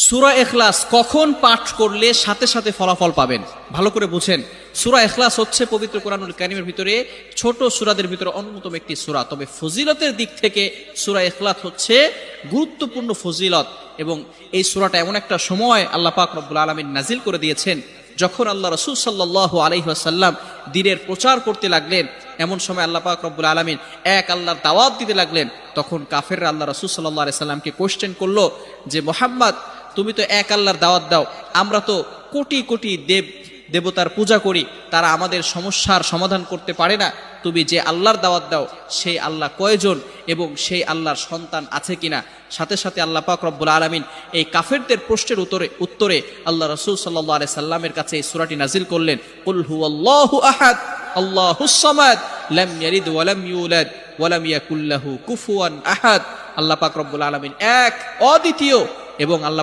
সূরা ইখলাস কখন পাঠ করলে সাথে সাথে ফলাফল পাবেন, ভালো করে বুঝেন। সূরা ইখলাস হচ্ছে পবিত্র কোরআনুল কারীমের ভিতরে ছোট সূরাদের ভিতরে অন্যতম একটি সূরা। তবে ফজিলতের দিক থেকে সূরা ইখলাস হচ্ছে গুরুত্বপূর্ণ ফজিলত, এবং এই সূরাটা এমন একটা সময় আল্লাহ পাক রব্বুল আলামিন নাজিল করে দিয়েছেন যখন আল্লাহ রাসূল সাল্লাল্লাহু আলাইহি ওয়াসাল্লাম দ্বীনের প্রচার করতে লাগলেন। এমন সময় আল্লাহ পাক রব্বুল আলামিন এক আল্লাহর দাওয়াত দিতে লাগলেন। তখন কাফেররা আল্লাহ রাসূল সাল্লাল্লাহু আলাইহি সাল্লামকে কোশ্চেন করলো যে মুহাম্মদ, তুমি তো এক আল্লাহর দাওয়াত দাও, আমরা তো কোটি কোটি দেবতার পূজা করি, তারা আমাদের সমস্যার সমাধান করতে পারে না। তুমি যে আল্লাহর দাওয়াত দাও সেই আল্লাহ কয়জন এবং সেই আল্লাহর সন্তান আছে কিনা? সাথে সাথে আল্লাহ পাক রব্বুল আলামিন এই কাফেরদের প্রশ্নের উত্তরে আল্লাহ রাসূল সাল্লাল্লাহু আলাইহি সাল্লামের কাছে এই সূরাটি নাজিল করলেন, কুল হুয়াল্লাহু আহাদ আল্লাহুস সামাদ লাম ইয়ালিদ ওয়া লাম ইউলাদ ওয়া লাম ইয়াকুল লাহু কুফুয়ান আহাদ। আল্লাহ পাক রব্বুল আলামিন এক, অদ্বিতীয়, এবং আল্লাহ